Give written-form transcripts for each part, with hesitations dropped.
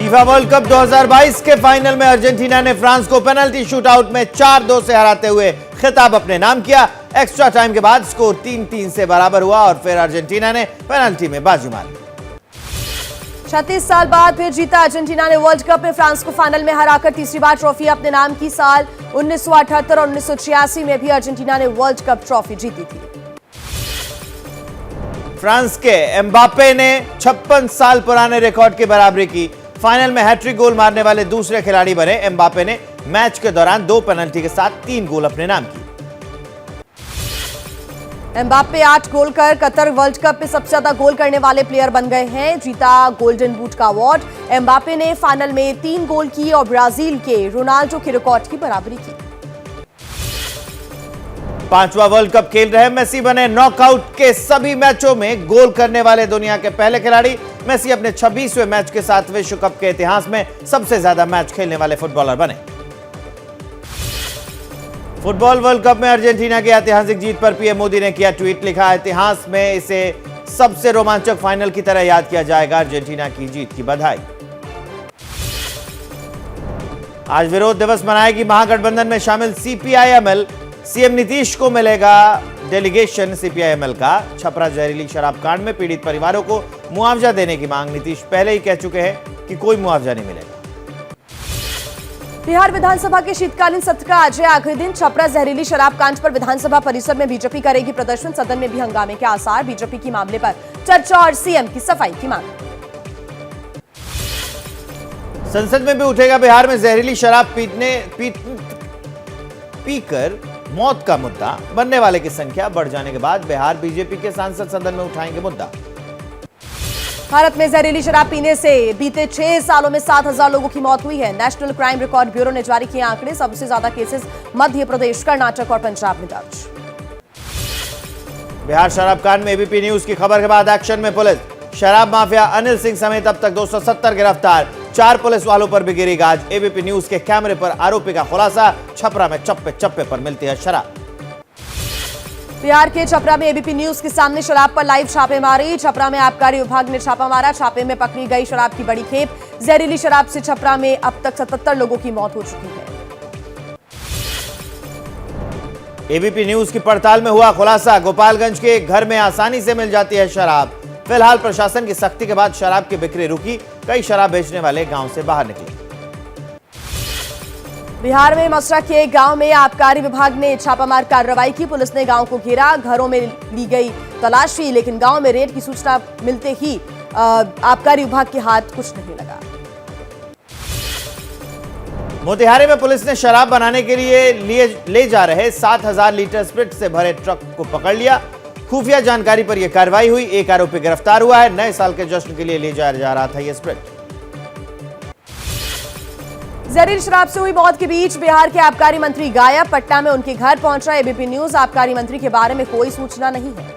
FIFA world cup 2022 के final में Argentina ने फ्रांस को पेनल्टी शूटआउट में 4-2 से हराते हुए खिताब अपने नाम किया। एक्स्ट्रा टाइम के बाद स्कोर 3-3 से बराबर हुआ और फिर अर्जेंटीना ने पेनल्टी में बाजी मारी। 36 साल बाद फिर जीता अर्जेंटीना ने वर्ल्ड कप में फ्रांस को फाइनल में हराकर तीसरी बार ट्रॉफी अपने नाम की। साल 1978 और 1986 में भी अर्जेंटीना ने वर्ल्ड कप ट्रॉफी जीती थी। फ्रांस के एम्बापे ने 56 साल पुराने रिकॉर्ड की बराबरी की। फाइनल में हैट्रिक गोल मारने वाले दूसरे खिलाड़ी बने। एम्बापे ने मैच के दौरान 2 पेनल्टी के साथ 3 गोल अपने नाम किए। एम्बापे 8 गोल कर कतर वर्ल्ड कप में सबसे ज्यादा गोल करने वाले प्लेयर बन गए हैं। जीता गोल्डन बूट का अवार्ड। एम्बापे ने फाइनल में 3 गोल किए और ब्राजील के रोनाल्डो के रिकॉर्ड की बराबरी की। 5वां वर्ल्ड कप खेल रहे मेसी बने नॉकआउट के सभी मैचों में गोल करने वाले दुनिया के पहले खिलाड़ी। मेसी अपने 26वें मैच के साथ विश्व कप के इतिहास में सबसे ज्यादा मैच खेलने वाले फुटबॉलर बने। फुटबॉल वर्ल्ड कप में अर्जेंटीना की ऐतिहासिक जीत पर पीएम मोदी ने किया ट्वीट। लिखा, इतिहास में इसे सबसे रोमांचक फाइनल की तरह याद किया जाएगा। अर्जेंटीना की जीत की बधाई। आज विरोध दिवस मनाएगी महागठबंधन में शामिल सीपीआई-एमएल। सीएम नीतीश को मिलेगा डेलीगेशन सीपीआई-एमएल का। छपरा जहरीली शराब कांड में पीड़ित परिवारों को मुआवजा देने की मांग। नीतीश पहले ही कह चुके हैं कि कोई मुआवजा नहीं मिलेगा। बिहार विधानसभा के शीतकालीन सत्र का आज है आखिरी दिन। छपरा जहरीली शराब कांड पर विधानसभा परिसर में बीजेपी करेगी प्रदर्शन। सदन में भी हंगामे के आसार। बीजेपी की मामले पर चर्चा और सीएम की सफाई की मांग। संसद में भी उठेगा बिहार में जहरीली शराब पीकर मौत का मुद्दा। बनने वाले की संख्या बढ़ जाने के बाद बिहार बीजेपी के सांसद सदन में उठाएंगे मुद्दा। भारत में जहरीली शराब पीने से बीते 6 सालों में 7,000 लोगों की मौत हुई है। नेशनल क्राइम रिकॉर्ड ब्यूरो ने जारी किए आंकड़े। सबसे ज्यादा केसेस मध्य प्रदेश, कर्नाटक और पंजाब में दर्ज। बिहार शराब कांड में एबीपी न्यूज की खबर के बाद एक्शन में पुलिस। शराब माफिया अनिल सिंह समेत अब तक 270 गिरफ्तार। 4 पुलिस वालों पर भी गिरी गाज। एबीपी न्यूज के कैमरे पर आरोपी का खुलासा। छपरा में चप्पे चप्पे पर मिलती है शराब। बिहार के छपरा में एबीपी न्यूज के सामने शराब पर लाइव छापेमारी। छपरा में आबकारी विभाग ने छापा मारा। छापे में पकड़ी गई शराब की बड़ी खेप। जहरीली शराब से छपरा में अब तक 77 लोगों की मौत हो चुकी है। एबीपी न्यूज की पड़ताल में हुआ खुलासा। गोपालगंज के एक घर में आसानी से मिल जाती है शराब। फिलहाल प्रशासन की सख्ती के बाद शराब की बिक्री रुकी। कई शराब बेचने वाले गांव से बाहर निकले। बिहार में मसरा के एक गांव में आबकारी विभाग ने छापामार कार्रवाई की। पुलिस ने गांव को घेरा। घरों में ली गई तलाशी, लेकिन गांव में रेड की सूचना मिलते ही आबकारी विभाग के हाथ कुछ नहीं लगा। मोतिहारी में पुलिस ने शराब बनाने के लिए ले जा रहे 7,000 लीटर स्प्रिट से भरे ट्रक को पकड़ लिया। खुफिया जानकारी पर यह कार्रवाई हुई। एक आरोपी गिरफ्तार हुआ है। नए साल के जश्न के लिए ले जाया जा रहा था यह स्प्रिट। जहरीली शराब से हुई मौत के बीच बिहार के आबकारी मंत्री गायब। पटना में उनके घर पहुंचा एबीपी न्यूज। आबकारी मंत्री के बारे में कोई सूचना नहीं है।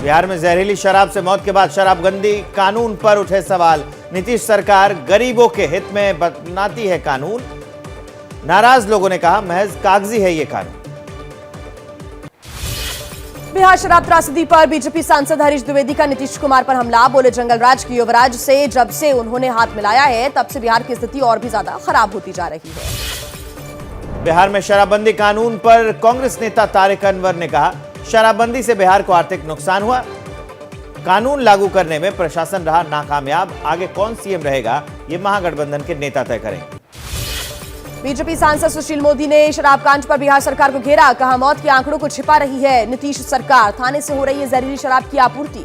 बिहार में जहरीली शराब से मौत के बाद शराबबंदी कानून पर उठे सवाल। नीतीश सरकार गरीबों के हित में बनाती है कानून। नाराज लोगों ने कहा, महज कागजी है ये कानून। बिहार शराब त्रासदी पर बीजेपी सांसद हरीश द्विवेदी का नीतीश कुमार पर हमला। बोले, जंगल राज की युवराज से जब से उन्होंने हाथ मिलाया है तब से बिहार की स्थिति और भी ज्यादा खराब होती जा रही है। बिहार में शराबबंदी कानून पर कांग्रेस नेता तारिक अनवर ने कहा, शराबबंदी से बिहार को आर्थिक नुकसान हुआ। कानून लागू करने में प्रशासन रहा नाकामयाब। आगे कौन सीएम रहेगा ये महागठबंधन के नेता तय करेंगे। बीजेपी सांसद सुशील मोदी ने शराब कांड पर बिहार सरकार को घेरा। कहा, मौत के आंकड़ों को छिपा रही है नीतीश सरकार। थाने से हो रही है जहरीली शराब की आपूर्ति।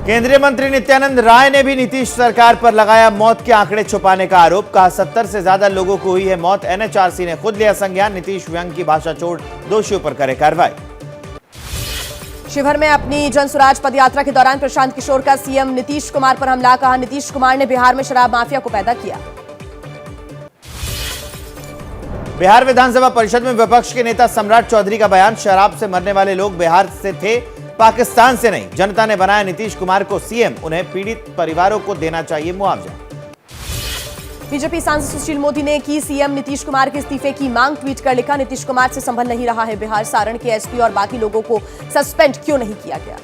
केंद्रीय मंत्री नित्यानंद राय ने भी नीतीश सरकार पर लगाया मौत के आंकड़े छुपाने का आरोप। कहा, 70 से ज्यादा लोगों को हुई है मौत। एनएचआरसी ने खुद लिया संज्ञान। नीतीश व्यंग की भाषा छोड़ दोषियों पर करे कार्रवाई। शिवहर में अपनी जनसुराज पदयात्रा के दौरान प्रशांत किशोर का सीएम नीतीश कुमार पर हमला। कहा, नीतीश कुमार ने बिहार में शराब माफिया को पैदा किया। बिहार विधानसभा परिषद में विपक्ष के नेता सम्राट चौधरी का बयान। शराब से मरने वाले लोग बिहार से थे, पाकिस्तान से नहीं। जनता ने बनाया नीतीश कुमार को सीएम। उन्हें पीड़ित परिवारों को देना चाहिए मुआवजा। बीजेपी सांसद सुशील मोदी ने की सीएम नीतीश कुमार के इस्तीफे की मांग। ट्वीट कर लिखा, नीतीश कुमार से संभल नहीं रहा है बिहार। सारण के एसपी और बाकी लोगों को सस्पेंड क्यों नहीं किया गया।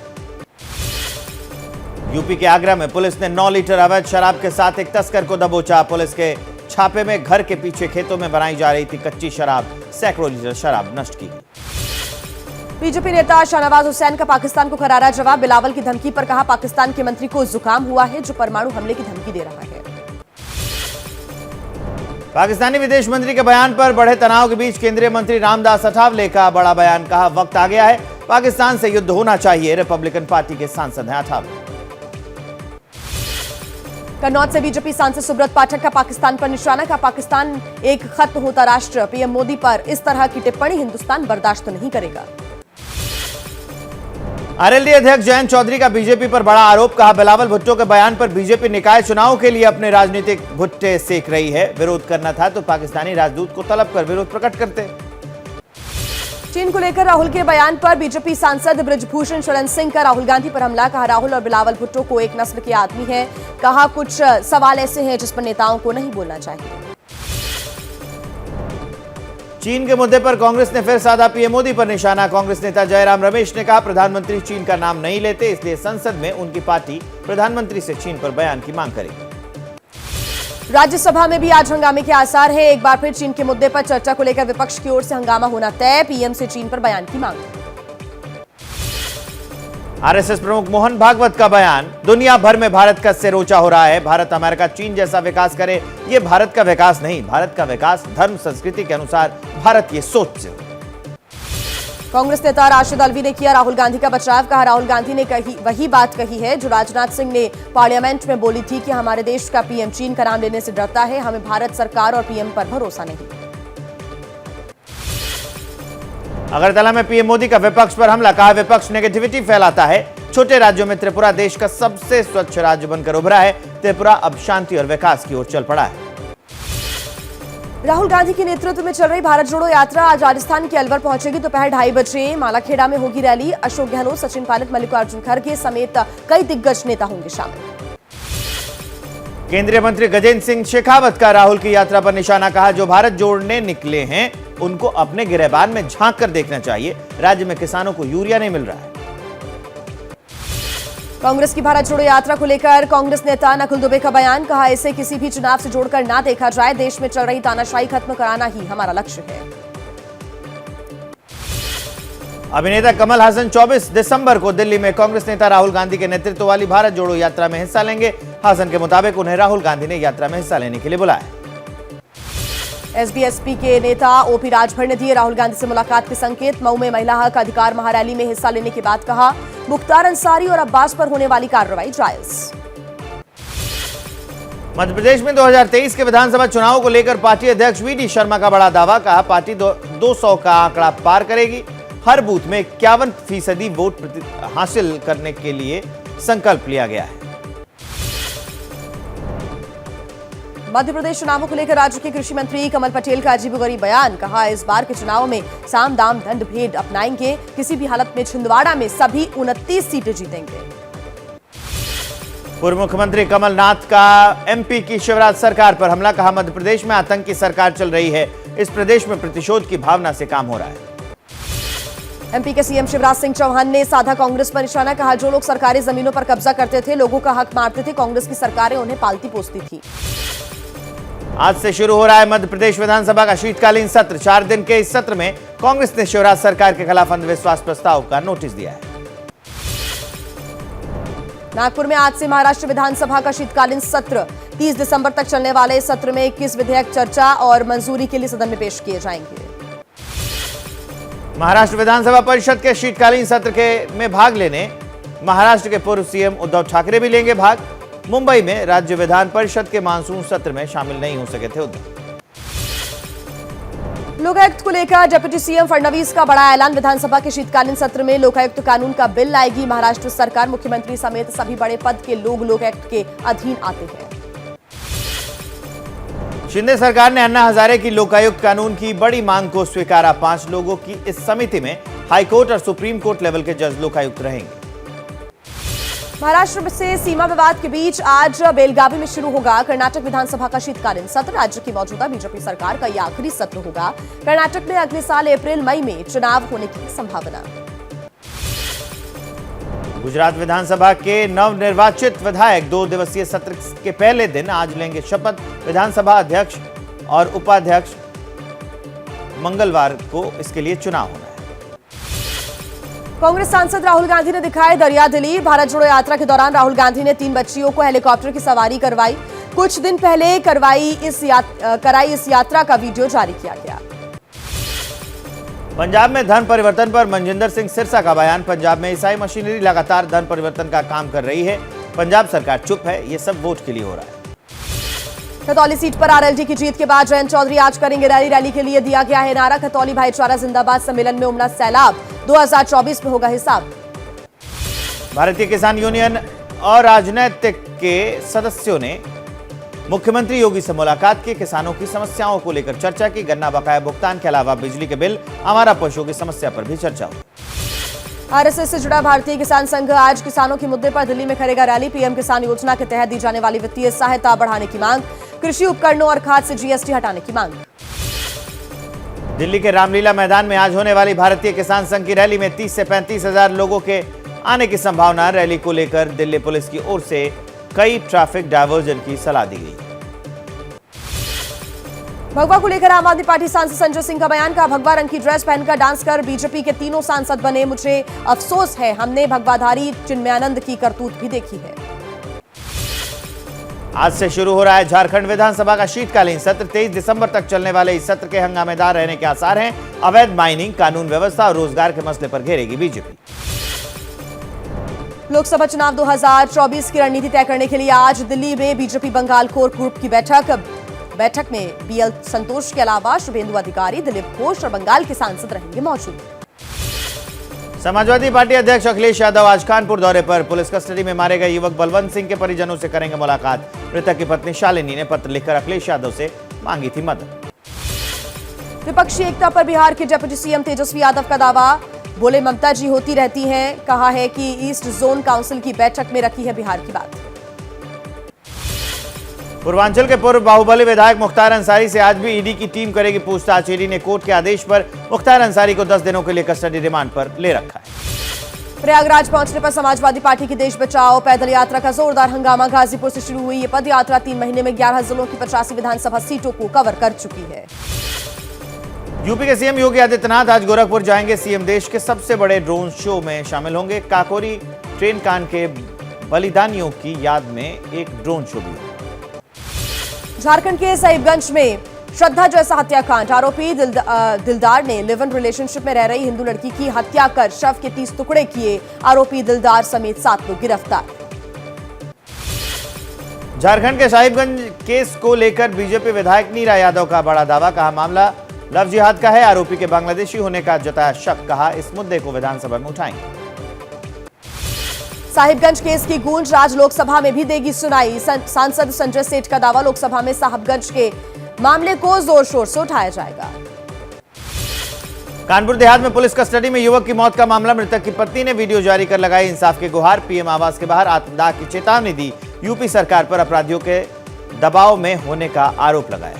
यूपी के आगरा में पुलिस ने 9 लीटर अवैध शराब के साथ एक तस्कर को दबोचा। पुलिस के छापे में घर के पीछे खेतों में बनाई जा रही थी कच्ची शराब, सैकड़ों लीटर शराब नष्ट की गई। बीजेपी नेता शाहनवाज हुसैन का पाकिस्तान को करारा जवाब। बिलावल की धमकी पर कहा, पाकिस्तान के मंत्री को जुकाम हुआ है जो परमाणु हमले की धमकी दे रहा है। पाकिस्तानी विदेश मंत्री के बयान पर बढ़े तनाव के बीच केंद्रीय मंत्री रामदास अठावले का बड़ा बयान। कहा, वक्त आ गया है, पाकिस्तान से युद्ध होना चाहिए। रिपब्लिकन पार्टी के सांसद हैं अठावले। कन्नौज से बीजेपी सांसद सुब्रत पाठक का पाकिस्तान पर निशाना। का पाकिस्तान एक खत्म होता राष्ट्र, पीएम मोदी पर इस तरह की टिप्पणी हिंदुस्तान बर्दाश्त नहीं करेगा। आरएलडी अध्यक्ष जयंत चौधरी का बीजेपी पर बड़ा आरोप। कहा, बिलावल भुट्टो के बयान पर बीजेपी निकाय चुनाव के लिए अपने राजनीतिक भुट्टे सेक रही है। विरोध करना था तो पाकिस्तानी राजदूत को तलब कर विरोध प्रकट करते। चीन को लेकर राहुल के बयान पर बीजेपी सांसद बृजभूषण शरण सिंह का राहुल गांधी पर हमला। कहा, राहुल और बिलावल भुट्टो को एक नस्ल के आदमी है। कहा, कुछ सवाल ऐसे हैं जिस पर नेताओं को नहीं बोलना चाहिए। चीन के मुद्दे पर कांग्रेस ने फिर साधा पीएम मोदी पर निशाना। कांग्रेस नेता जयराम रमेश ने कहा, प्रधानमंत्री चीन का नाम नहीं लेते, इसलिए संसद में उनकी पार्टी प्रधानमंत्री से चीन पर बयान की मांग करेगी। राज्यसभा में भी आज हंगामे के आसार है। एक बार फिर चीन के मुद्दे पर चर्चा को लेकर विपक्ष की ओर से हंगामा होना तय। पीएम से चीन पर बयान की मांग। आरएसएस प्रमुख मोहन भागवत का बयान, दुनिया भर में भारत का सिर ऊंचा हो रहा है। भारत अमेरिका चीन जैसा विकास करे, ये भारत का विकास नहीं, भारत का विकास धर्म संस्कृति के अनुसार भारत की सोच से। कांग्रेस नेता राशिद अल्वी ने किया राहुल गांधी का बचाव। कहा, राहुल गांधी ने वही बात कही है जो राजनाथ सिंह ने पार्लियामेंट में बोली थी कि हमारे देश का पीएम चीन का नाम लेने से डरता है। हमें भारत सरकार और पीएम पर भरोसा नहीं। अगरतला में पीएम मोदी का विपक्ष पर हमला। कहा, विपक्ष नेगेटिविटी फैलाता है। छोटे राज्यों में त्रिपुरा देश का सबसे स्वच्छ राज्य बनकर उभरा है। त्रिपुरा अब शांति और विकास की ओर चल पड़ा है। राहुल गांधी के नेतृत्व में चल रही भारत जोड़ो यात्रा आज राजस्थान के अलवर पहुंचेगी। दोपहर 2:30 बजे मालाखेड़ा में होगी रैली। अशोक गहलोत, सचिन पायलट, मल्लिकार्जुन खड़गे समेत कई दिग्गज नेता होंगे शामिल। केंद्रीय मंत्री गजेंद्र सिंह शेखावत का राहुल की यात्रा पर निशाना। कहा, जो भारत जोड़ने निकले हैं उनको अपने गिरेबान में झांक कर देखना चाहिए। राज्य में किसानों को यूरिया नहीं मिल रहा है। कांग्रेस की भारत जोड़ो यात्रा को लेकर कांग्रेस नेता नकुल दुबे का बयान। कहा, इसे किसी भी चुनाव से जोड़कर ना देखा जाए। देश में चल रही तानाशाही खत्म कराना ही हमारा लक्ष्य है। अभिनेता कमल हासन 24 दिसंबर को दिल्ली में कांग्रेस नेता राहुल गांधी के नेतृत्व वाली भारत जोड़ो यात्रा में हिस्सा लेंगे। हासन के मुताबिक उन्हें राहुल गांधी ने यात्रा में हिस्सा लेने के लिए बुलाया। एसबीएसपी के नेता ओपी राजभर ने दिए राहुल गांधी से मुलाकात के संकेत। मऊ में महिला हक अधिकार महारैली में हिस्सा लेने के बाद कहा, मुख्तार अंसारी और अब्बास पर होने वाली कार्रवाई जायज। मध्य प्रदेश में 2023 के विधानसभा चुनाव को लेकर पार्टी अध्यक्ष वीडी शर्मा का बड़ा दावा। कहा, पार्टी 200 का आंकड़ा पार करेगी। हर बूथ में 51% वोट हासिल करने के लिए संकल्प लिया गया है। मध्य प्रदेश चुनावों को लेकर राज्य के कृषि मंत्री कमल पटेल का अजीबोगरीब बयान। कहा, इस बार के चुनाव में साम दाम दंड भेद अपनाएंगे। किसी भी हालत में छिंदवाड़ा में सभी 29 सीटें जीतेंगे। पूर्व मुख्यमंत्री कमलनाथ का एमपी की शिवराज सरकार पर हमला। कहा, मध्य प्रदेश में आतंक की सरकार चल रही है। इस प्रदेश में प्रतिशोध की भावना से काम हो रहा है। एमपी के सीएम शिवराज सिंह चौहान ने साधा कांग्रेस पर निशाना। कहा, जो लोग सरकारी जमीनों पर कब्जा करते थे, लोगों का हक मारते थे, कांग्रेस की सरकारें उन्हें पालती पोसती थी। आज से शुरू हो रहा है मध्य प्रदेश विधानसभा का शीतकालीन सत्र। 4 दिन के इस सत्र में कांग्रेस ने शिवराज सरकार के खिलाफ अविश्वास प्रस्ताव का नोटिस दिया है। नागपुर में आज से महाराष्ट्र विधानसभा का शीतकालीन सत्र 30 दिसंबर तक चलने वाले सत्र में 21 विधेयक चर्चा और मंजूरी के लिए सदन में पेश किए जाएंगे। महाराष्ट्र विधानसभा परिषद के शीतकालीन सत्र में भाग लेने महाराष्ट्र के पूर्व सीएम उद्धव ठाकरे भी लेंगे भाग। मुंबई में राज्य विधान परिषद के मानसून सत्र में शामिल नहीं हो सके थे उद्धव। लोकायुक्त को लेकर डिप्टी सीएम फडणवीस का बड़ा ऐलान। विधानसभा के शीतकालीन सत्र में लोकायुक्त कानून का बिल लाएगी महाराष्ट्र सरकार। मुख्यमंत्री समेत सभी बड़े पद के लोग लोकायुक्त के अधीन आते हैं। शिंदे सरकार ने अन्ना हजारे की लोकायुक्त कानून की बड़ी मांग को स्वीकारा। 5 लोगों की इस समिति में हाईकोर्ट और सुप्रीम कोर्ट लेवल के जज लोकायुक्त रहेंगे। महाराष्ट्र से सीमा विवाद के बीच आज बेलगावी में शुरू होगा कर्नाटक विधानसभा का शीतकालीन सत्र। राज्य की मौजूदा बीजेपी सरकार का यह आखिरी सत्र होगा। कर्नाटक में अगले साल अप्रैल मई में चुनाव होने की संभावना। गुजरात विधानसभा के नवनिर्वाचित विधायक 2 दिवसीय सत्र के पहले दिन आज लेंगे शपथ। विधानसभा अध्यक्ष और उपाध्यक्ष मंगलवार को इसके लिए चुनाव होना है। कांग्रेस सांसद राहुल गांधी ने दिखाए दरिया दिली। भारत जोड़ो यात्रा के दौरान राहुल गांधी ने 3 बच्चियों को हेलीकॉप्टर की सवारी करवाई। कुछ दिन पहले कराई इस यात्रा का वीडियो जारी किया गया। पंजाब में धन परिवर्तन पर मनजिंदर सिंह सिरसा का बयान। पंजाब में ईसाई मशीनरी लगातार धन परिवर्तन का काम कर रही है। पंजाब सरकार चुप है, ये सब वोट के लिए हो रहा है। खतौली सीट पर आरएलडी की जीत के बाद जयंत चौधरी आज करेंगे रैली के लिए दिया गया है नारा। खतौली भाईचारा जिंदाबाद सम्मेलन में उमड़ा सैलाब। 2024 में होगा हिसाब। भारतीय किसान यूनियन और राजनीतिक के सदस्यों ने मुख्यमंत्री योगी से मुलाकात की। किसानों की समस्याओं को लेकर चर्चा की। गन्ना बकाया भुगतान के अलावा बिजली के बिल, आवारा पशुओं की समस्या पर भी चर्चा हुई। आरएसएस से जुड़ा भारतीय किसान संघ आज किसानों के मुद्दे पर दिल्ली में करेगा रैली। पीएम किसान योजना के तहत दी जाने वाली वित्तीय सहायता बढ़ाने की मांग। कृषि उपकरणों और खाद से जीएसटी हटाने की मांग। दिल्ली के रामलीला मैदान में आज होने वाली भारतीय किसान संघ की रैली में 30 से 35 हजार लोगों के आने की संभावना। रैली को लेकर दिल्ली पुलिस की ओर से कई ट्रैफिक डायवर्जन की सलाह दी गई। भगवा को लेकर आम आदमी पार्टी सांसद संजय सिंह का बयान। का भगवा रंग की ड्रेस पहनकर डांस कर बीजेपी के 3 सांसद बने। मुझे अफसोस है, हमने भगवाधारी चिन्मयानंद की करतूत भी देखी है। आज से शुरू हो रहा है झारखंड विधानसभा का शीतकालीन सत्र। 23 दिसंबर तक चलने वाले इस सत्र के हंगामेदार रहने के आसार हैं। अवैध माइनिंग, कानून व्यवस्था और रोजगार के मसले पर घेरेगी बीजेपी। लोकसभा चुनाव 2024 की रणनीति तय करने के लिए आज दिल्ली में बीजेपी बंगाल कोर ग्रुप की बैठक में बीएल संतोष के अलावा शुभेंदु अधिकारी, दिलीप घोष और बंगाल के सांसद रहेंगे मौजूद। समाजवादी पार्टी अध्यक्ष अखिलेश यादव आज कानपुर दौरे पर। पुलिस कस्टडी में मारे गए युवक बलवंत सिंह के परिजनों से करेंगे मुलाकात। मृतक की पत्नी शालिनी ने पत्र लिखकर अखिलेश यादव से मांगी थी मदद। विपक्षी एकता पर बिहार के डिप्टी सीएम तेजस्वी यादव का दावा। बोले ममता जी होती रहती हैं। कहा है कि ईस्ट जोन काउंसिल की बैठक में रखी है बिहार की बात। पूर्वांचल के पूर्व बाहुबली विधायक मुख्तार अंसारी से आज भी ईडी की टीम करेगी पूछताछ। ईडी ने कोर्ट के आदेश पर मुख्तार अंसारी को 10 दिनों के लिए कस्टडी रिमांड पर ले रखा है। प्रयागराज पहुंचने पर समाजवादी पार्टी की देश बचाओ पैदल यात्रा का जोरदार हंगामा। गाजीपुर से शुरू हुई ये पद यात्रा 3 महीने में 11 जिलों की 85 विधानसभा सीटों को कवर कर चुकी है। यूपी के सीएम योगी आदित्यनाथ आज गोरखपुर जाएंगे। सीएम देश के सबसे बड़े ड्रोन शो में शामिल होंगे। काकोरी ट्रेन कांड के बलिदानियों की याद में एक ड्रोन शो भी होगा। झारखंड के साहिबगंज में श्रद्धा जैसा हत्याकांड। आरोपी दिलदार ने लिव इन रिलेशनशिप में रह रही हिंदू लड़की की हत्या कर शव के 30 टुकड़े किए। आरोपी दिलदार समेत 7 लोग गिरफ्तार। झारखंड के साहिबगंज केस को लेकर बीजेपी विधायक नीरा यादव का बड़ा दावा। कहा मामला लव जिहाद का है। आरोपी के बांग्लादेशी होने का जताया शक। कहा इस मुद्दे को विधानसभा में उठाएंगे। साहिबगंज केस की गूंज आज लोकसभा में भी देगी सुनाई। सांसद संजय सेठ का दावा। लोकसभा में साहिबगंज के मामले को जोर शोर से उठाया जाएगा। कानपुर देहात में पुलिस कस्टडी में युवक की मौत का मामला। मृतक की पत्नी ने वीडियो जारी कर लगाई इंसाफ की गुहार। पीएम आवास के बाहर आत्मदाह की चेतावनी दी। यूपी सरकार पर अपराधियों के दबाव में होने का आरोप लगाया।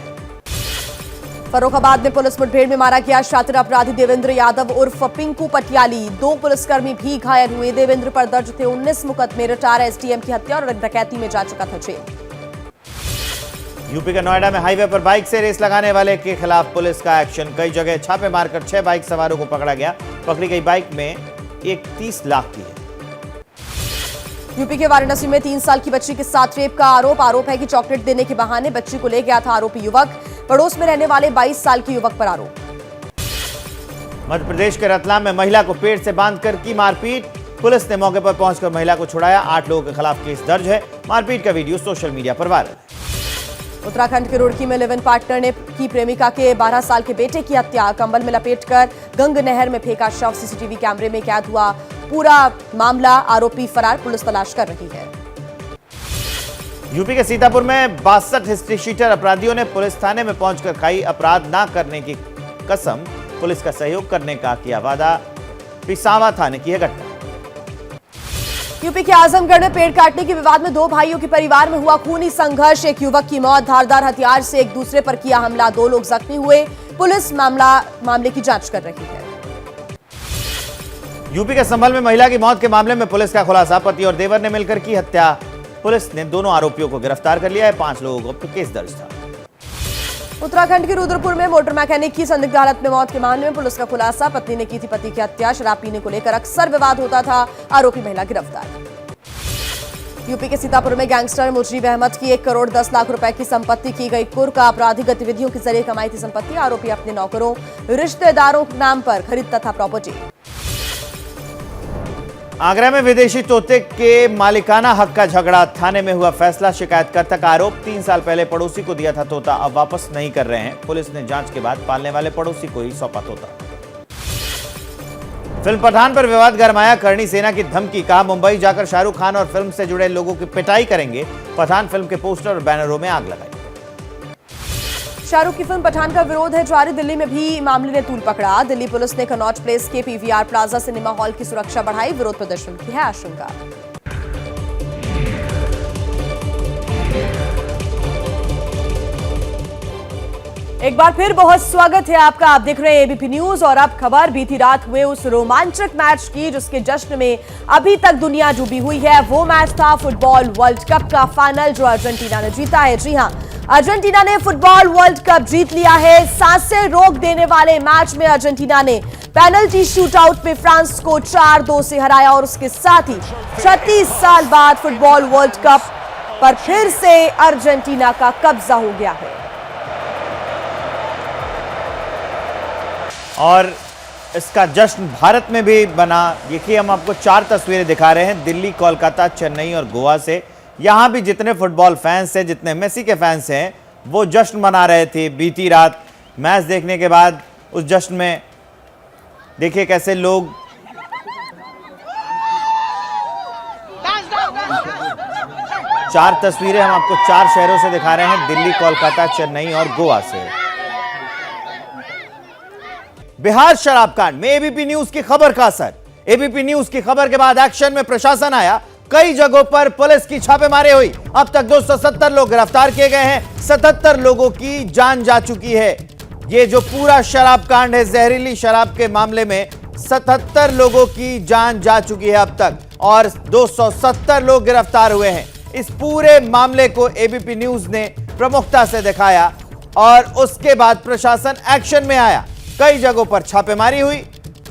फर्रुखाबाद में पुलिस मुठभेड़ में मारा गया शातिर अपराधी देवेंद्र यादव उर्फ पिंकू पटियाली। 2 पुलिसकर्मी भी घायल हुए। देवेंद्र पर दर्ज थे 19 मुकदमे। रिटायर एसडीएम की हत्या और डकैती में जा चुका था जेल। यूपी के नोएडा में हाईवे पर बाइक से रेस लगाने वाले के खिलाफ पुलिस का एक्शन। कई जगह छापे मारकर 6 बाइक सवारों को पकड़ा गया। पकड़ी गई बाइक में एक 30 लाख की है। यूपी के वाराणसी में 3 साल की बच्ची के साथ रेप का आरोप है कि चॉकलेट देने के बहाने बच्ची को ले गया था आरोपी युवक। पड़ोस में रहने वाले 22 साल के युवक पर आरोप। मध्य प्रदेश के रतलाम में महिला को पेड़ से बांधकर की मारपीट। पुलिस ने मौके पर पहुंचकर महिला को छुड़ाया। 8 लोगों के खिलाफ केस दर्ज है। मारपीट का वीडियो सोशल मीडिया पर वायरल है। उत्तराखंड के रुड़की में लिव इन पार्टनर ने की प्रेमिका के 12 साल के बेटे की हत्या। कंबल में लपेटकर गंग नहर में फेंका शव। सीसीटीवी कैमरे में कैद हुआ पूरा मामला। आरोपी फरार। पुलिस तलाश कर रही है। यूपी के सीतापुर में 62 हिस्ट्री शीटर अपराधियों ने पुलिस थाने में पहुंचकर खाई अपराध न करने की कसम। पुलिस का सहयोग करने का किया वादा। पिसावा थाने की है घटना। यूपी के आजमगढ़ में पेड़ काटने के विवाद में 2 भाइयों के परिवार में हुआ खूनी संघर्ष। एक युवक की मौत। धारदार हथियार से एक दूसरे पर किया हमला। 2 लोग जख्मी हुए। पुलिस मामले की जांच कर रही है। यूपी के संभल में महिला की मौत के मामले में पुलिस का खुलासा, पति और देवर ने मिलकर की हत्या। पुलिस ने दोनों आरोपियों को गिरफ्तार कर लिया है। 5 लोगों पर केस दर्ज था। उत्तराखंड के रुद्रपुर में मोटर मैकेनिक की संदिग्ध हालत में मौत के मामले में पुलिस का खुलासा, पत्नी ने की थी पति की हत्या। शराब पीने को लेकर अक्सर विवाद होता था, आरोपी महिला गिरफ्तार। यूपी के सीतापुर में गैंगस्टर मुजीब अहमद की 1 करोड़ 10 लाख रुपए की संपत्ति की गई कुर्क। आपराधिक गतिविधियों के जरिए कमाई थी संपत्ति, आरोपी अपने नौकरों रिश्तेदारों के नाम पर खरीदता था प्रॉपर्टी। आगरा में विदेशी तोते के मालिकाना हक का झगड़ा, थाने में हुआ फैसला। शिकायतकर्ता का आरोप 3 साल पहले पड़ोसी को दिया था तोता, अब वापस नहीं कर रहे हैं। पुलिस ने जांच के बाद पालने वाले पड़ोसी को ही सौंपा तोता। फिल्म पठान पर विवाद गरमाया, करणी सेना की धमकी, कहा मुंबई जाकर शाहरुख खान और फिल्म से जुड़े लोगों की पिटाई करेंगे। पठान फिल्म के पोस्टर और बैनरों में आग लगाई। शाहरुख की फिल्म पठान का विरोध है जारी, दिल्ली में भी मामले ने तूल पकड़ा। दिल्ली पुलिस ने कनॉट प्लेस के पीवीआर प्लाजा सिनेमा हॉल की सुरक्षा बढ़ाई, विरोध प्रदर्शन की है आशंका। एक बार फिर बहुत स्वागत है आपका, आप देख रहे हैं एबीपी न्यूज। और अब खबर बीती रात हुए उस रोमांचक मैच की जिसके जश्न में अभी तक दुनिया डूबी हुई है। वो मैच था फुटबॉल वर्ल्ड कप का फाइनल जो अर्जेंटीना ने जीता है। जी हां, अर्जेंटीना ने फुटबॉल वर्ल्ड कप जीत लिया है। सांसें रोक देने वाले मैच में अर्जेंटीना ने पेनल्टी शूटआउट में फ्रांस को 4-2 से हराया और उसके साथ ही 36 साल बाद फुटबॉल वर्ल्ड कप पर फिर से अर्जेंटीना का कब्जा हो गया है। और इसका जश्न भारत में भी बना। देखिए, हम आपको 4 तस्वीरें दिखा रहे हैं, दिल्ली, कोलकाता, चेन्नई और गोवा से। यहां भी जितने फुटबॉल फैंस हैं, जितने मेसी के फैंस हैं, वो जश्न मना रहे थे बीती रात मैच देखने के बाद। उस जश्न में देखिए कैसे लोग चार तस्वीरें हम आपको 4 शहरों से दिखा रहे हैं, दिल्ली, कोलकाता, चेन्नई और गोवा से। बिहार शराब कांड में एबीपी न्यूज की खबर का असर। एबीपी न्यूज की खबर के बाद एक्शन में प्रशासन आया। कई जगहों पर पुलिस की छापेमारी हुई। अब तक 270 लोग गिरफ्तार किए गए हैं। 77 लोगों की जान जा चुकी है। ये जो पूरा शराब कांड है, जहरीली शराब के मामले में 77 लोगों की जान जा चुकी है अब तक और 270 लोग गिरफ्तार हुए हैं। इस पूरे मामले को एबीपी न्यूज ने प्रमुखता से दिखाया और उसके बाद प्रशासन एक्शन में आया। कई जगहों पर छापेमारी हुई,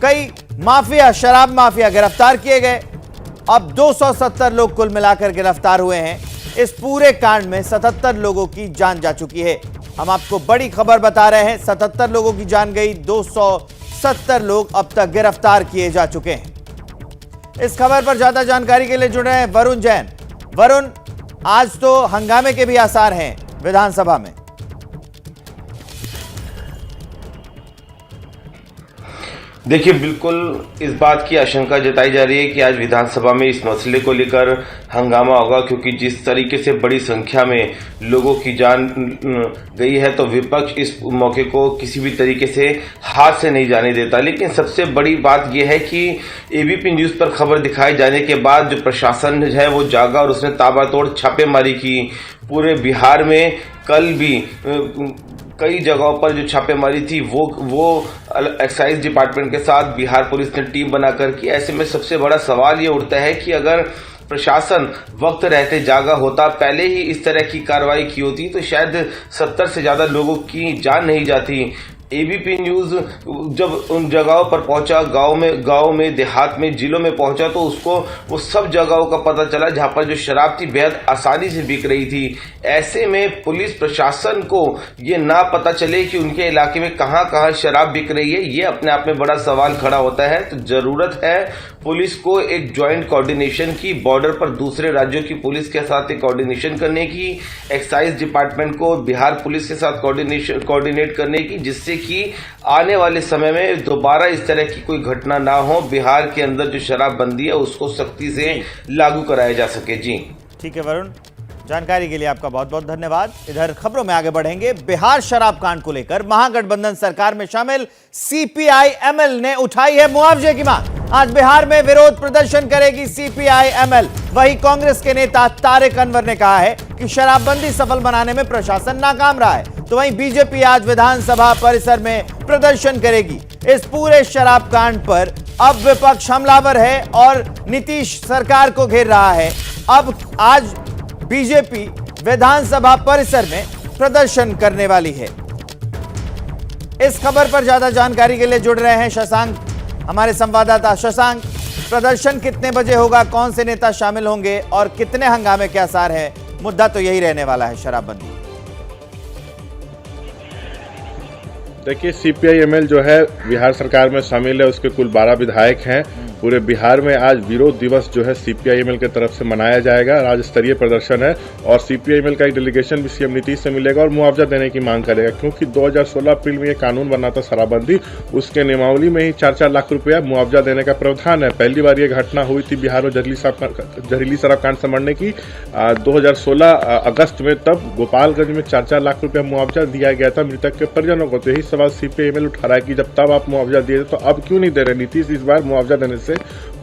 कई माफिया, शराब माफिया गिरफ्तार किए गए। अब 270 लोग कुल मिलाकर गिरफ्तार हुए हैं। इस पूरे कांड में 77 लोगों की जान जा चुकी है। हम आपको बड़ी खबर बता रहे हैं, 77 लोगों की जान गई, 270 लोग अब तक गिरफ्तार किए जा चुके हैं। इस खबर पर ज्यादा जानकारी के लिए जुड़ रहे हैं वरुण जैन। वरुण, आज तो हंगामे के भी आसार हैं विधानसभा में। देखिए, बिल्कुल इस बात की आशंका जताई जा रही है कि आज विधानसभा में इस मसले को लेकर हंगामा होगा, क्योंकि जिस तरीके से बड़ी संख्या में लोगों की जान गई है तो विपक्ष इस मौके को किसी भी तरीके से हाथ से नहीं जाने देता। लेकिन सबसे बड़ी बात यह है कि एबीपी न्यूज पर खबर दिखाए जाने के बाद जो प्रशासन है वो जागा और उसने ताबड़तोड़ छापेमारी की। पूरे बिहार में कल भी कई जगहों पर जो छापेमारी थी वो एक्साइज डिपार्टमेंट के साथ बिहार पुलिस ने टीम बनाकर की। ऐसे में सबसे बड़ा सवाल ये उठता है कि अगर प्रशासन वक्त रहते जागा होता, पहले ही इस तरह की कार्रवाई की होती, तो शायद 70 से ज्यादा लोगों की जान नहीं जाती। एबीपी न्यूज जब उन जगहों पर पहुंचा, गांव में देहात में, जिलों में पहुंचा, तो उसको वो सब जगहों का पता चला जहां पर जो शराब थी बेहद आसानी से बिक रही थी। ऐसे में पुलिस प्रशासन को ये ना पता चले कि उनके इलाके में कहां कहां शराब बिक रही है, ये अपने आप में बड़ा सवाल खड़ा होता है। तो जरूरत है पुलिस को एक ज्वाइंट कोऑर्डिनेशन की, बॉर्डर पर दूसरे राज्यों की पुलिस के साथ एक कोऑर्डिनेशन करने की, एक्साइज डिपार्टमेंट को बिहार पुलिस के साथ कोऑर्डिनेट करने की, जिससे कि आने वाले समय में दोबारा इस तरह की कोई घटना ना हो। बिहार के अंदर जो शराबबंदी है उसको सख्ती से लागू कराया जा सके। जी ठीक है वरुण, जानकारी के लिए आपका बहुत बहुत धन्यवाद। इधर खबरों में आगे बढ़ेंगे। बिहार शराब कांड को लेकर महागठबंधन सरकार में शामिल सीपीआई-एमएल ने उठाई है मुआवजे की मांग। आज बिहार में विरोध प्रदर्शन करेगी सीपीआई-एमएल। वहीं कांग्रेस के नेता तारिक अनवर ने कहा है कि शराबबंदी सफल बनाने में प्रशासन नाकाम रहा है। तो वहीं बीजेपी आज विधानसभा परिसर में प्रदर्शन करेगी। इस पूरे शराब कांड पर अब विपक्ष हमलावर है और नीतीश सरकार को घेर रहा है। अब आज बीजेपी विधानसभा परिसर में प्रदर्शन करने वाली है। इस खबर पर ज्यादा जानकारी के लिए जुड़ रहे हैं शशांक, हमारे संवाददाता। शशांक, प्रदर्शन कितने बजे होगा, कौन से नेता शामिल होंगे और कितने हंगामे के आसार हैं? मुद्दा तो यही रहने वाला है, शराबबंदी। देखिए, सीपीआई-एमएल जो है बिहार सरकार में शामिल है, उसके कुल 12 विधायक हैं। पूरे बिहार में आज विरोध दिवस जो है सीपीआई-एमएल की तरफ से मनाया जाएगा। राज्य स्तरीय प्रदर्शन है और सीपीआई-एमएल का एक डेलीगेशन भी सीएम नीतीश से मिलेगा और मुआवजा देने की मांग करेगा, क्योंकि 2016 अप्रैल में ये कानून बना था शराबबंदी, उसके नियमावली में ही 4-4 लाख रुपया मुआवजा देने का प्रावधान है। पहली बार ये घटना हुई थी बिहार में जहरीली शराब कांड संभलने की 2016 अगस्त में, तब गोपालगंज में 4-4 लाख रुपया मुआवजा दिया गया था मृतक के परिजनों को। तो यही सवाल सीपीआई-एमएल उठा रहा है कि जब तब आप मुआवजा दिए तो अब क्यों नहीं दे रहे? नीतीश इस बार मुआवजा देने से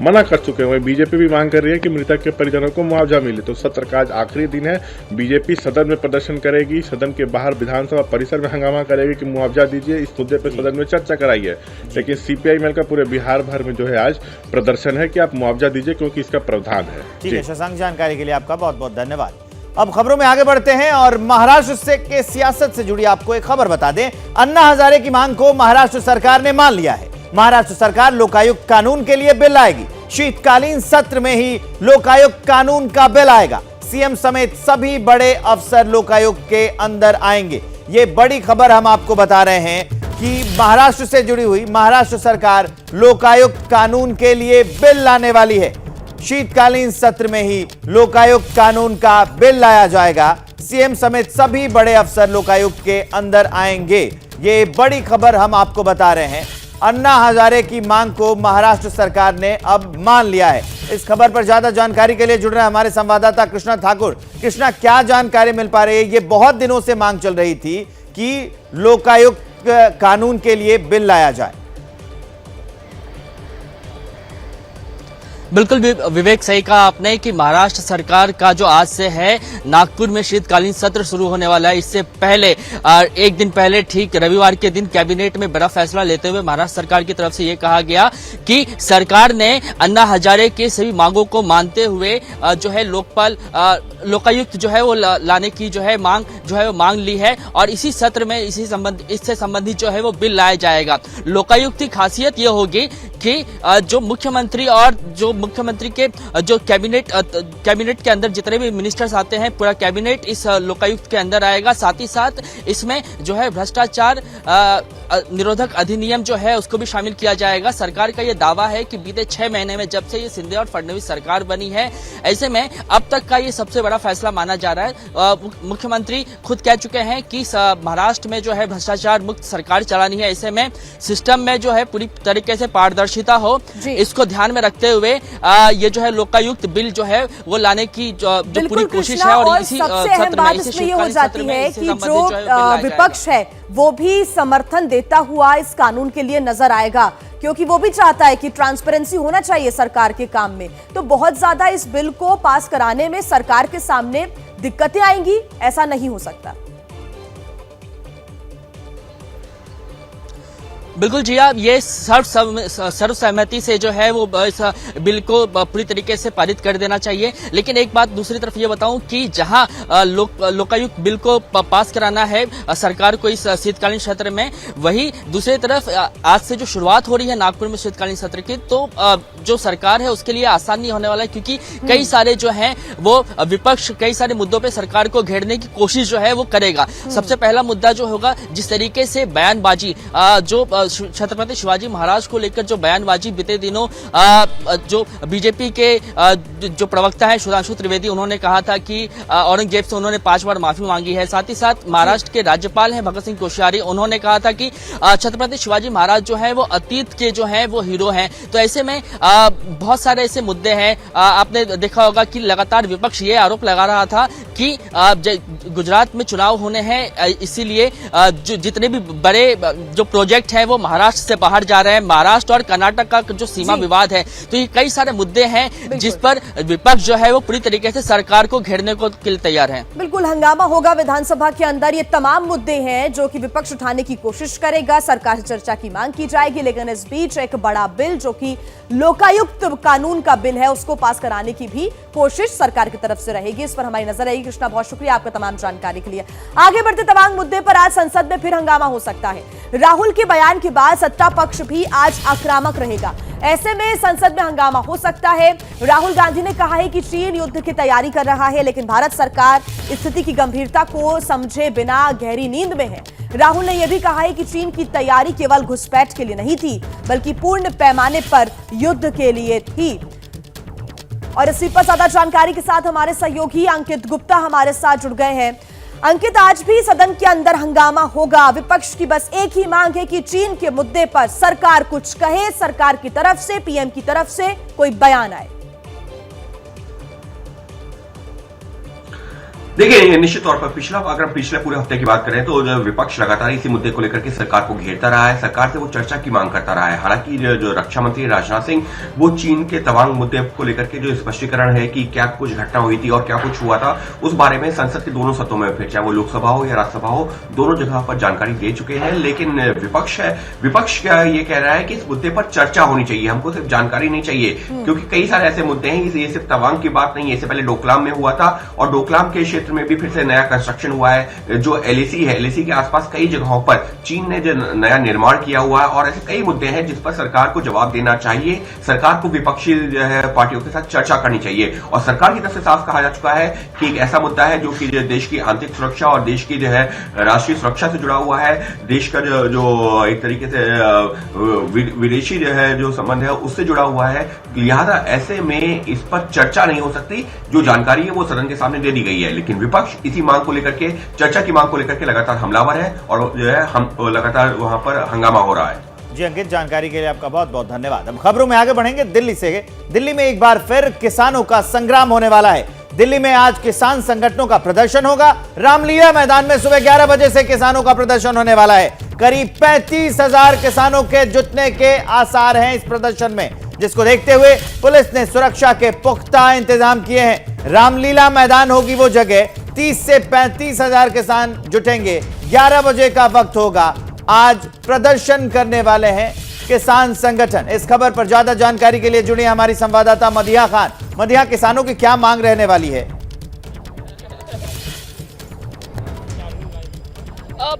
मना कर चुके हैं। बीजेपी भी मांग कर रही है कि मृतक के परिजनों को मुआवजा मिले। तो सत्र का आज आखिरी दिन है। बीजेपी सदन में प्रदर्शन करेगी, सदन के बाहर विधानसभा परिसर में हंगामा करेगी कि मुआवजा दीजिए, इस मुद्दे पर सदन में चर्चा कराई है। लेकिन सीपीआई-एमएल का पूरे बिहार भर में जो है आज प्रदर्शन है कि आप मुआवजा दीजिए, क्योंकि इसका प्रावधान है। ठीक है शशांक, जानकारी के लिए आपका बहुत बहुत धन्यवाद। अब खबरों में आगे बढ़ते हैं और महाराष्ट्र से के सियासत से जुड़ी आपको एक खबर बता दें। अन्ना हजारे की मांग को महाराष्ट्र सरकार ने मान लिया है। महाराष्ट्र सरकार लोकायुक्त कानून के लिए बिल लाएगी। शीतकालीन सत्र में ही लोकायुक्त कानून का बिल आएगा। सीएम समेत सभी बड़े अफसर लोकायुक्त के अंदर आएंगे। ये बड़ी खबर हम आपको बता रहे हैं कि महाराष्ट्र से जुड़ी हुई महाराष्ट्र सरकार लोकायुक्त कानून के लिए बिल लाने वाली है। शीतकालीन सत्र में ही लोकायुक्त कानून का बिल लाया जाएगा। सीएम समेत सभी बड़े अफसर लोकायुक्त के अंदर आएंगे। ये बड़ी खबर हम आपको बता रहे हैं। अन्ना हजारे की मांग को महाराष्ट्र सरकार ने अब मान लिया है। इस खबर पर ज्यादा जानकारी के लिए जुड़ रहे हैं हमारे संवाददाता कृष्णा ठाकुर। कृष्णा, क्या जानकारी मिल पा रही है? ये बहुत दिनों से मांग चल रही थी कि लोकायुक्त कानून के लिए बिल लाया जाए। बिल्कुल विवेक, सही कहा आपने कि महाराष्ट्र सरकार का जो आज से है नागपुर में शीतकालीन सत्र शुरू होने वाला है। इससे पहले एक दिन पहले ठीक रविवार के दिन कैबिनेट में बड़ा फैसला लेते हुए महाराष्ट्र सरकार की तरफ से ये कहा गया कि सरकार ने अन्ना हजारे के सभी मांगों को मानते हुए जो है लोकायुक्त जो है वो लाने की जो है मांग ली है और इसी सत्र में इससे संबंधित जो है वो बिल लाया जाएगा। लोकायुक्त की खासियत ये होगी कि जो मुख्यमंत्री और जो मुख्यमंत्री के जो कैबिनेट के अंदर जितने भी मिनिस्टर्स आते हैं, पूरा कैबिनेट इस लोकायुक्त के अंदर आएगा। साथ ही साथ इसमें जो है भ्रष्टाचार निरोधक अधिनियम जो है उसको भी शामिल किया जाएगा। सरकार का यह दावा है कि बीते 6 महीने में जब से ये शिंदे और फडणवीस सरकार बनी है, ऐसे में अब तक का ये सबसे बड़ा फैसला माना जा रहा है। मुख्यमंत्री खुद कह चुके हैं कि महाराष्ट्र में जो है भ्रष्टाचार मुक्त सरकार चलानी है। ऐसे में सिस्टम में जो है पूरी तरीके से पारदर्शिता हो, इसको ध्यान में रखते हुए ये जो है लोकायुक्त बिल जो है वो लाने की जो पूरी कोशिश है। और इसी सत्र में इसी ये हो जाती है कि जो विपक्ष है वो भी समर्थन देता हुआ इस कानून के लिए नजर आएगा, क्योंकि वो भी चाहता है कि ट्रांसपेरेंसी होना चाहिए सरकार के काम में। तो बहुत ज्यादा इस बिल को पास कराने में सरकार के सामने दिक्कतें आएंगी, ऐसा नहीं हो सकता। बिल्कुल जी, आप ये सर्वसहमति से जो है वो इस बिल को पूरी तरीके से पारित कर देना चाहिए। लेकिन एक बात दूसरी तरफ ये बताऊं कि जहां लोकायुक्त बिल को पास कराना है सरकार को इस शीतकालीन सत्र में, वही दूसरी तरफ आज से जो शुरुआत हो रही है नागपुर में शीतकालीन सत्र की, तो जो सरकार है उसके लिए आसान नहीं होने वाला है, क्योंकि कई सारे जो है वो विपक्ष कई सारे मुद्दों पर सरकार को घेरने की कोशिश जो है वो करेगा। सबसे पहला मुद्दा जो होगा, जिस तरीके से बयानबाजी जो छत्रपति शिवाजी महाराज को लेकर जो बयानबाजी बीते दिनों जो बीजेपी के जो प्रवक्ता है सुधांशु त्रिवेदी, उन्होंने कहा था कि औरंगजेब से उन्होंने 5 बार माफी मांगी है। साथ ही साथ महाराष्ट्र के राज्यपाल हैं भगत सिंह कोश्यारी, उन्होंने कहा था कि छत्रपति शिवाजी महाराज जो है वो अतीत के जो है वो हीरो हैं। तो ऐसे में बहुत सारे ऐसे मुद्दे हैं। आपने देखा होगा कि लगातार विपक्ष ये आरोप लगा रहा था कि गुजरात में चुनाव होने हैं, इसीलिए जितने भी बड़े जो प्रोजेक्ट है वो महाराष्ट्र से बाहर जा रहे हैं। महाराष्ट्र और कर्नाटक का जो सीमा विवाद है, तो ये कई सारे मुद्दे हैं जिस पर विपक्ष जो है वो पूरी तरीके से सरकार को घेरने को के लिए तैयार है। बिल्कुल हंगामा होगा विधानसभा के अंदर। ये तमाम मुद्दे हैं जो कि विपक्ष उठाने की कोशिश करेगा, सरकार से चर्चा की मांग की जाएगी, लेकिन इस बीच एक बड़ा बिल जो कि लोकायुक्त कानून का बिल है उसको पास कराने की भी कोशिश सरकार की तरफ से रहेगी। इस पर हमारी नजर रहेगी। कृष्णा, बहुत शुक्रिया आपका तमाम जानकारी के लिए। आगे बढ़ते तमाम मुद्दे पर आज संसद में फिर हंगामा हो सकता है। राहुल के बयान के बाद सत्ता पक्ष भी आज आक्रामक रहेगा। ऐसे में संसद में हंगामा हो सकता है। राहुल गांधी ने कहा है कि चीन युद्ध की तैयारी कर रहा है, लेकिन भारत सरकार स्थिति की गंभीरता को समझे बिना गहरी नींद में है। राहुल ने यह भी कहा है कि चीन की तैयारी केवल घुसपैठ के लिए नहीं थी, बल्कि पूर्ण पैमाने पर युद्ध के लिए थी। और इसी पर ज्यादा जानकारी के साथ हमारे सहयोगी अंकित गुप्ता हमारे साथ जुड़ गए हैं। अंकित, आज भी सदन के अंदर हंगामा होगा। विपक्ष की बस एक ही मांग है कि चीन के मुद्दे पर सरकार कुछ कहे, सरकार की तरफ से, पीएम की तरफ से कोई बयान आए। देखिए, निश्चित तौर पर अगर हम पिछले पूरे हफ्ते की बात करें तो जो विपक्ष लगातार इसी मुद्दे को लेकर के सरकार को घेरता रहा है, सरकार से वो चर्चा की मांग करता रहा है। हालांकि जो रक्षा मंत्री राजनाथ सिंह वो चीन के तवांग मुद्दे को लेकर के जो स्पष्टीकरण है कि क्या कुछ घटना हुई थी और क्या कुछ हुआ था, उस बारे में संसद के दोनों सदनों में, फिर चाहे वो लोकसभा हो या राज्यसभा हो, दोनों जगह पर जानकारी दे चुके हैं। लेकिन विपक्ष क्या ये कह रहा है कि इस मुद्दे पर चर्चा होनी चाहिए, हमको सिर्फ जानकारी नहीं चाहिए, क्योंकि कई सारे ऐसे मुद्दे हैं, ये सिर्फ तवांग की बात नहीं है। इससे पहले डोकलाम में हुआ था और डोकलाम के क्षेत्र में भी फिर से नया कंस्ट्रक्शन हुआ है। जो एलएसी है, एलएसी के आसपास कई जगहों पर चीन ने जो नया निर्माण किया हुआ है, और ऐसे कई मुद्दे हैं जिस पर सरकार को जवाब देना चाहिए। सरकार को विपक्षी जो है पार्टियों के साथ चर्चा करनी चाहिए। और सरकार की तरफ से साफ कहा जा चुका है कि एक ऐसा मुद्दा है जो कि देश की आंतरिक सुरक्षा और देश की जो है राष्ट्रीय सुरक्षा से जुड़ा हुआ है, देश का जो एक तरीके से विदेशी जो है जो संबंध है उससे जुड़ा हुआ है। लिहाजा ऐसे में इस पर चर्चा नहीं हो सकती। जो जानकारी है वो सदन के सामने दे दी गई है, लेकिन विपक्ष इसी मांग को लेकर के, चर्चा की मांग को लेकर के लगातार हमलावर है और जो है हम लगातार वहां पर हंगामा हो रहा है। जी अंकित, जानकारी के लिए आपका बहुत बहुत धन्यवाद। अब खबरों में आगे बढ़ेंगे दिल्ली से। दिल्ली में एक बार फिर किसानों का संग्राम होने वाला है। दिल्ली में आज किसान संगठनों का प्रदर्शन होगा। रामलीला मैदान में सुबह 11 बजे से किसानों का प्रदर्शन होने वाला है। करीब 35,000 किसानों के जुटने के आसार हैं इस प्रदर्शन में, जिसको देखते हुए पुलिस ने सुरक्षा के पुख्ता इंतजाम किए हैं। रामलीला मैदान होगी वो जगह, 30 से 35,000 किसान जुटेंगे। 11 बजे का वक्त होगा। आज प्रदर्शन करने वाले हैं किसान संगठन। इस खबर पर ज्यादा जानकारी के लिए जुड़ी हमारी संवाददाता मदिहा खान। मदिहा, किसानों की क्या मांग रहने वाली है?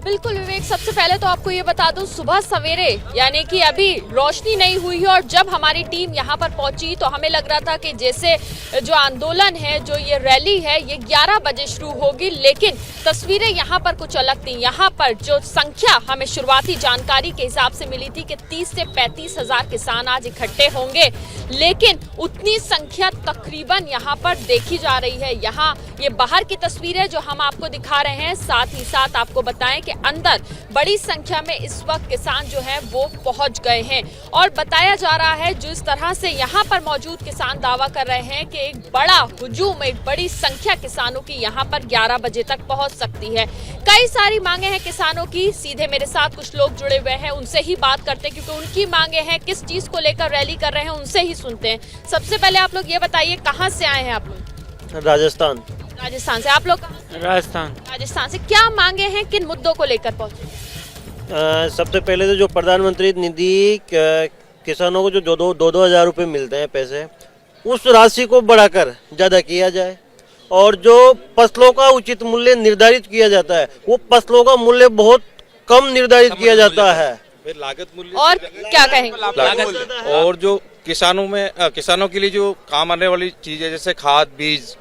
बिल्कुल विवेक, सबसे पहले तो आपको ये बता दूं, सुबह सवेरे यानी कि अभी रोशनी नहीं हुई है और जब हमारी टीम यहाँ पर पहुंची तो हमें लग रहा था कि जैसे जो आंदोलन है, जो ये रैली है, ये 11 बजे शुरू होगी, लेकिन तस्वीरें यहाँ पर कुछ अलग थी। यहाँ पर जो संख्या हमें शुरुआती जानकारी के हिसाब से मिली थी कि 30 से 35,000 किसान आज इकट्ठे होंगे, लेकिन उतनी संख्या तकरीबन यहाँ पर देखी जा रही है। यहाँ ये बाहर की तस्वीरें जो हम आपको दिखा रहे हैं, साथ ही साथ आपको बताएं कि अंदर बड़ी संख्या में इस वक्त किसान जो है वो पहुंच गए हैं। और बताया जा रहा है, जिस तरह से यहाँ पर मौजूद किसान दावा कर रहे हैं कि एक बड़ा हुजूम, एक बड़ी संख्या किसानों की यहाँ पर 11 बजे तक पहुंच सकती है। कई सारी मांगे हैं किसानों की। सीधे मेरे साथ कुछ लोग जुड़े हुए हैं, उनसे ही बात करते हैं, क्योंकि उनकी मांगे हैं, किस चीज को लेकर रैली कर रहे हैं, उनसे ही सुनते हैं। सबसे पहले आप लोग ये बताइए, कहाँ से आए हैं आप लोग? राजस्थान से। आप लोग कहाँ? राजस्थान से। क्या मांगे हैं, किन मुद्दों को लेकर पहुंचे? सबसे पहले तो जो प्रधानमंत्री निधि किसानों को जो 2,000 रुपये मिलते हैं पैसे, उस राशि को बढ़ाकर ज़्यादा किया जाए। और जो फसलों का उचित मूल्य निर्धारित किया जाता है, वो फसलों का मूल्य बहुत कम निर्धारित किया जाता है। लागत मूल्य और क्या कहेंगे? और जो किसानों के लिए जो काम आने वाली चीजें, जैसे खाद, बीज,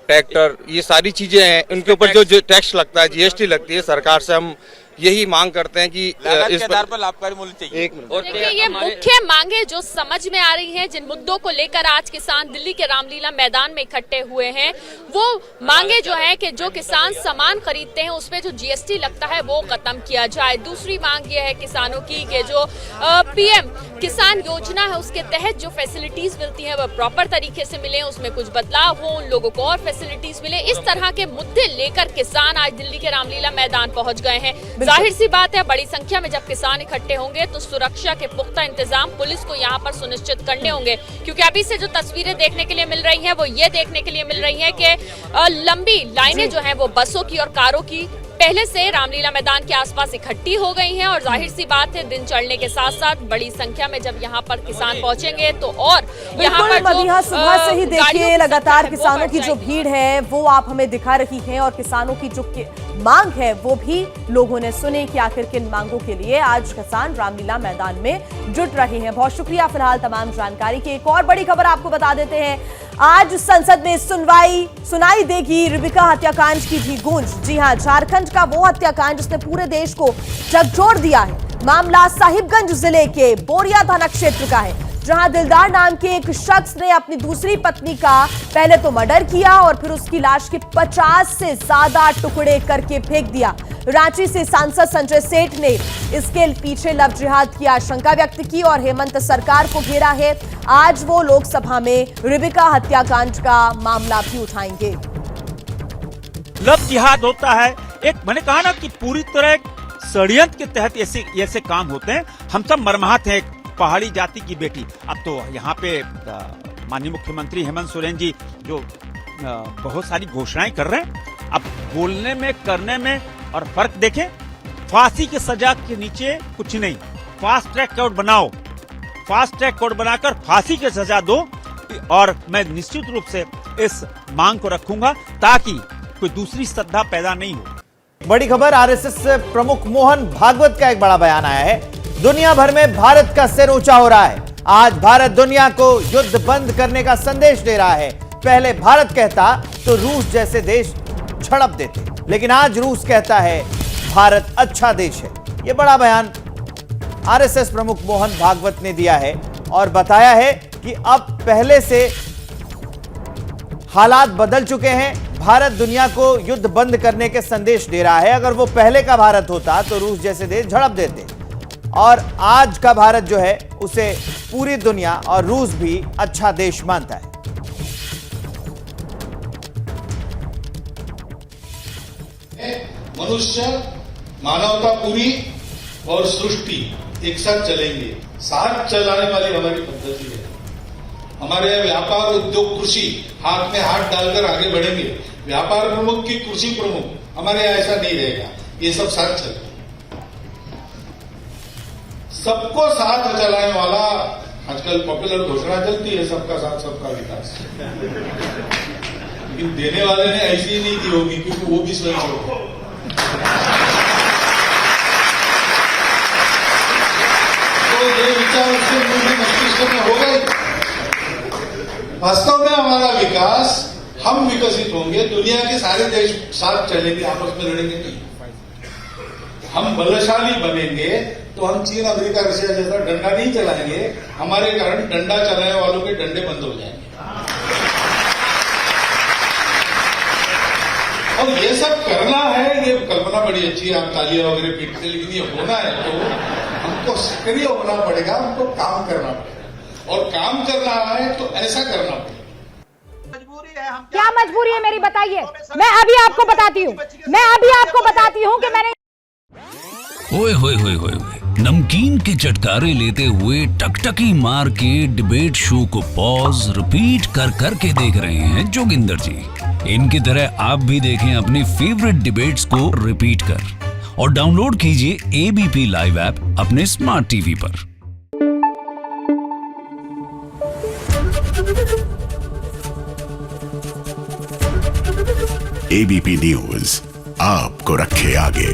ट्रैक्टर, ये सारी चीजें हैं, इनके ऊपर जो टैक्स लगता है, जीएसटी लगती है, सरकार से हम यही मांग करते हैं कि इस आधार पर लाभकारी मूल्य चाहिए। देखिए, ये मुख्य मांगे जो समझ में आ रही हैं, जिन मुद्दों को लेकर आज किसान दिल्ली के रामलीला मैदान में इकट्ठे हुए हैं, वो मांगे जो है कि जो किसान सामान खरीदते हैं उसमें जो जीएसटी लगता है वो खत्म किया जाए। दूसरी मांग ये है किसानों की कि जो पीएम किसान योजना है उसके तहत जो फैसिलिटीज मिलती है वो प्रॉपर तरीके से मिले, उसमें कुछ बदलाव हो, उन लोगों को और फैसिलिटीज मिले। इस तरह के मुद्दे लेकर किसान आज दिल्ली के रामलीला मैदान पहुंच गए हैं। जाहिर सी बात है, बड़ी संख्या में जब किसान इकट्ठे होंगे तो सुरक्षा के पुख्ता इंतजाम पुलिस को यहाँ पर सुनिश्चित करने होंगे, क्योंकि अभी से जो तस्वीरें देखने के लिए मिल रही हैं वो ये देखने के लिए मिल रही हैं कि लंबी लाइनें जो हैं वो बसों की और कारों की पहले से रामलीला मैदान के आसपास इकट्ठी हो गई हैं। और जाहिर सी बात है, दिन चढ़ने के साथ साथ बड़ी संख्या में जब यहाँ पर किसान पहुंचेंगे तो और यहाँ पर मदीहा, सुबह से ही देखिए लगातार किसानों की जो भीड़ है वो आप हमें दिखा रही हैं, और किसानों की जो मांग है वो भी लोगों ने सुनी कि आखिर किन मांगों के लिए आज किसान रामलीला मैदान में जुट रहे हैं। बहुत शुक्रिया फिलहाल तमाम जानकारी की। एक और बड़ी खबर आपको बता देते हैं, आज संसद में सुनाई देगी रिबिका हत्याकांड की भी गूंज। जी हां, झारखंड का वो हत्याकांड जिसने पूरे देश को झकझोर दिया है। मामला साहिबगंज जिले के बोरिया थाना क्षेत्र का है, जहां दिलदार नाम के एक शख्स ने अपनी दूसरी पत्नी का पहले तो मर्डर किया और फिर उसकी लाश के 50 से ज्यादा टुकड़े करके फेंक दिया। रांची से सांसद संजय सेठ ने इसके पीछे लव जिहाद की आशंका व्यक्त की और हेमंत सरकार को घेरा है। आज वो लोकसभा में रिबिका हत्याकांड का मामला भी उठाएंगे। लव जिहाद होता है, एक मैंने कहा ना कि पूरी तरह षड्यंत्र के तहत ऐसे काम होते हैं। हम सब मर्माहत हैं, पहाड़ी जाति की बेटी। अब तो यहाँ पे माननीय मुख्यमंत्री हेमंत सोरेन जी जो बहुत सारी घोषणाएं कर रहे हैं, अब बोलने में करने में और फर्क देखें। फांसी की सजा के नीचे कुछ नहीं, फास्ट ट्रैक कोर्ट बनाओ, फास्ट ट्रैक कोर्ट बनाकर फांसी की सजा दो। और मैं निश्चित रूप से इस मांग को रखूंगा ताकि कोई दूसरी श्रद्धा पैदा नहीं हो। बड़ी खबर, आरएसएस प्रमुख मोहन भागवत का एक बड़ा बयान आया है। दुनिया भर में भारत का सिर ऊंचा हो रहा है। आज भारत दुनिया को युद्ध बंद करने का संदेश दे रहा है। पहले भारत कहता तो रूस जैसे देश झड़प देते, लेकिन आज रूस कहता है भारत अच्छा देश है। यह बड़ा बयान आरएसएस प्रमुख मोहन भागवत ने दिया है और बताया है कि अब पहले से हालात बदल चुके हैं। भारत दुनिया को युद्ध बंद करने के संदेश दे रहा है। अगर वो पहले का भारत होता तो रूस जैसे देश झड़प देते, और आज का भारत जो है उसे पूरी दुनिया और रूस भी अच्छा देश मानता है। मनुष्य, मानवता पूरी और सृष्टि एक साथ चलेंगे। साथ चलाने वाली हमारी पद्धति है। हमारे व्यापार, उद्योग, कृषि हाथ में हाथ डालकर आगे बढ़ेंगे। व्यापार प्रमुख की कृषि प्रमुख, हमारे यहाँ ऐसा नहीं रहेगा। ये सब साथ चलेंगे। सबको साथ चलाने वाला आजकल पॉपुलर घोषणा चलती है, सबका साथ सबका विकास। लेकिन देने वाले ने ऐसी ही नहीं दी होगी, क्योंकि वो भी स्वयं होगा। तो ये विचार उसके मस्तिष्क में होगा ही। वास्तव में हमारा विकास, हम विकसित होंगे, दुनिया के सारे देश साथ चलेंगे, आपस में लड़ेंगे नहीं। हम बलशाली बनेंगे तो हम चीन, अमेरिका, रशिया जैसा डंडा नहीं चलाएंगे। हमारे कारण डंडा चलाने वालों के डंडे बंद हो जाएंगे। और ये सब करना है, ये कल्पना बड़ी अच्छी है, आप तालियां वगैरह पीटते, लेकिन ये होना है तो हमको सक्रिय होना पड़ेगा, हमको काम करना पड़ेगा। और काम करना है तो ऐसा करना पड़ेगा। क्या मजबूरी है मेरी, बताइए। मैं अभी आपको बताती हूँ कि मैंने ओए होए होए होए, नमकीन के चटकारे लेते हुए टकटकी मार के डिबेट शो को पॉज रिपीट कर करके देख रहे हैं जोगिंदर जी। इनकी तरह आप भी देखें अपने फेवरेट डिबेट्स को रिपीट कर, और डाउनलोड कीजिए एबीपी लाइव ऐप अपने स्मार्ट टीवी पर। एबीपी न्यूज आपको रखे आगे।